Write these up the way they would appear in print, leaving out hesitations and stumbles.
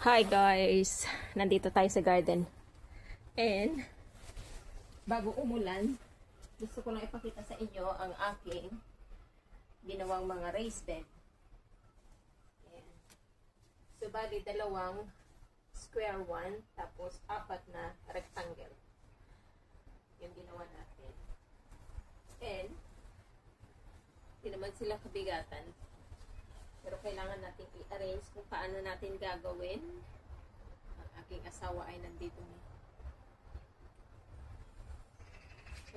Hi guys! Nandito tayo sa garden. And, bago umulan, gusto ko lang ipakita sa inyo ang aking ginawang mga raised bed. Ayan. So, bali dalawang square one, tapos apat na rectangle. Yung ginawa natin. And, hindi naman sila kabigatan. Pero kailangan natin i-arrange kung paano natin gagawin. Ang aking asawa ay nandito na.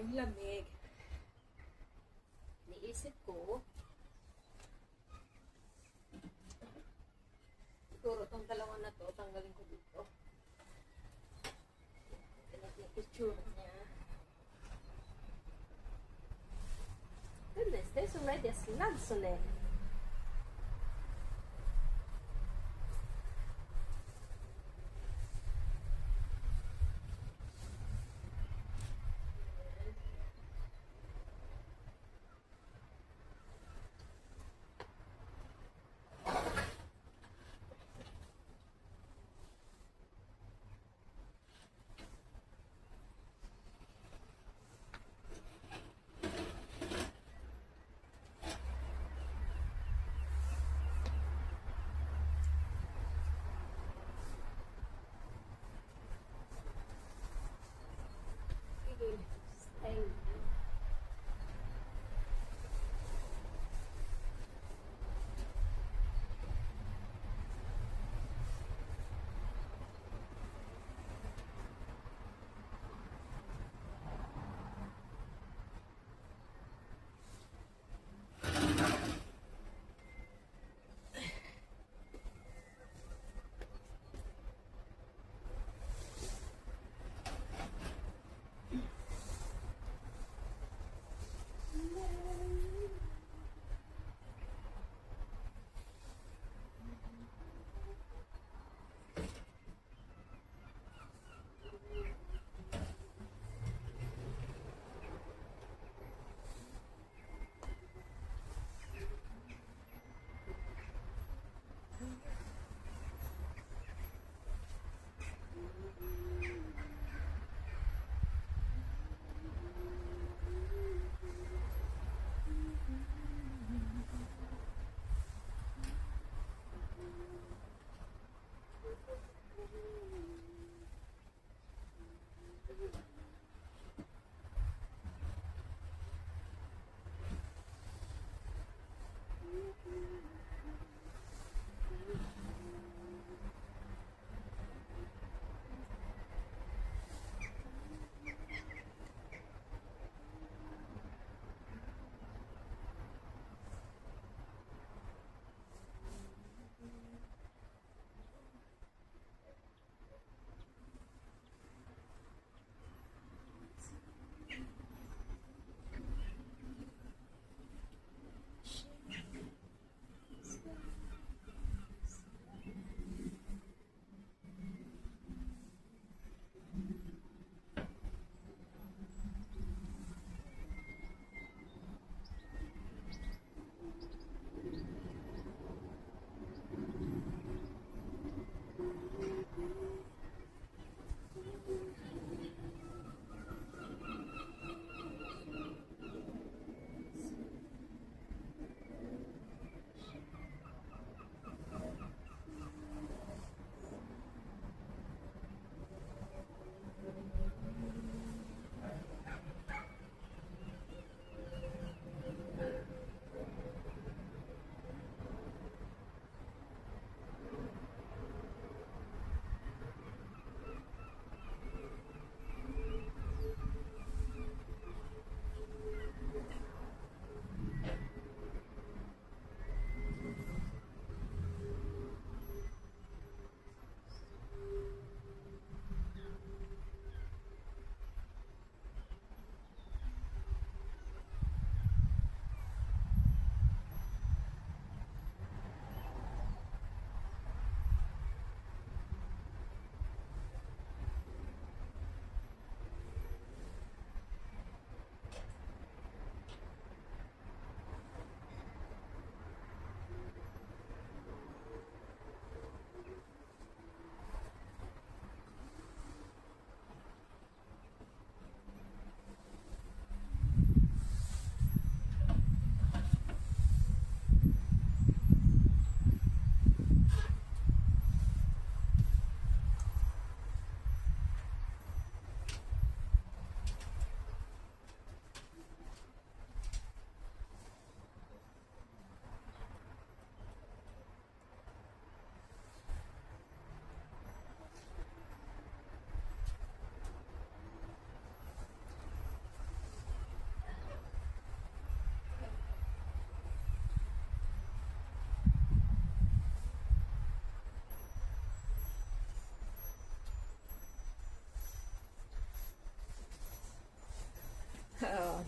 Ang lamig. Niisip ko, siguro itong dalawa na to, tanggalin ko dito. Ito yung itsura niya. Goodness, there's already a slugs on it.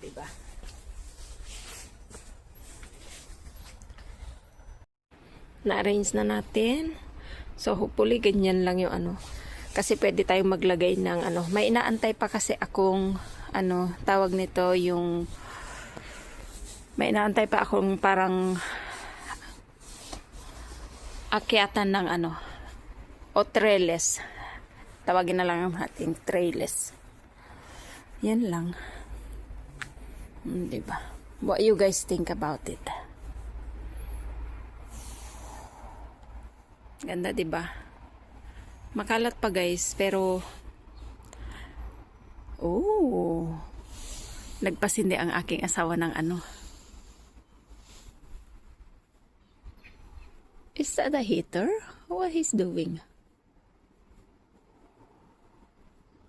diba? Na-arrange na natin. So, hopefully, ganyan lang yung ano. Kasi pwede tayong maglagay ng ano. May inaantay pa kasi akong ano, tawag nito yung may inaantay pa akong parang akyatan ng ano o trellis. Tawagin na lang ang ating trellis. Yan lang. Diba? What you guys think about it? Ganda, diba? Makalat pa guys, pero oh, nagpasindi ang aking asawa ng ano. Is that a heater? What he's doing?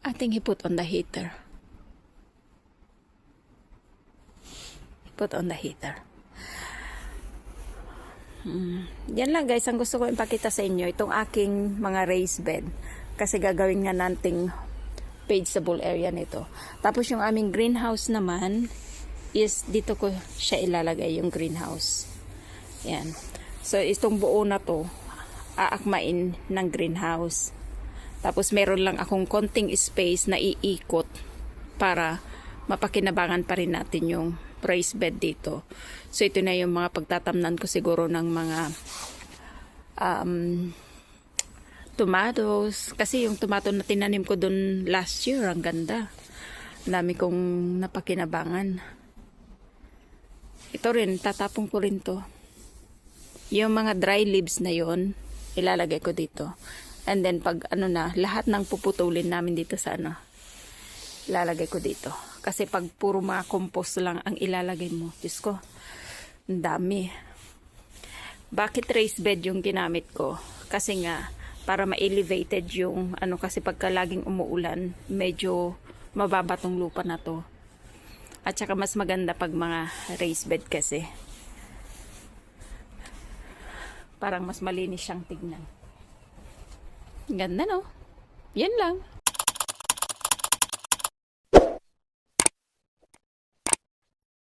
I think he put on the heater. He put on the heater. Yan lang guys, ang gusto ko ipakita sa inyo, itong aking mga raised bed. Kasi gagawin nga nating vegetable area nito. Tapos yung aming greenhouse naman, is dito ko siya ilalagay yung greenhouse. Yan. So, itong buo na to, aakmain ng greenhouse. Tapos meron lang akong konting space na iikot para mapakinabangan pa rin natin yung raised bed dito. So ito na yung mga pagtatamnan ko siguro ng mga tomatoes. Kasi yung tomato na tinanim ko dun last year, ang ganda. Dami kong napakinabangan. Ito rin, tatapong ko rin to. Yung mga dry leaves na yon ilalagay ko dito. And then pag ano na, lahat ng puputulin namin dito sa ano, ilalagay ko dito. Kasi pag puro mga compost lang ang ilalagay mo, Diyos ko, ang dami. Bakit raised bed yung ginamit ko? Kasi nga, para ma-elevated yung, ano, kasi pagka laging umuulan, medyo mababa tong lupa na to. At saka mas maganda pag mga raised bed kasi. Parang mas malinis siyang tignan. Ganda, no? Yan lang.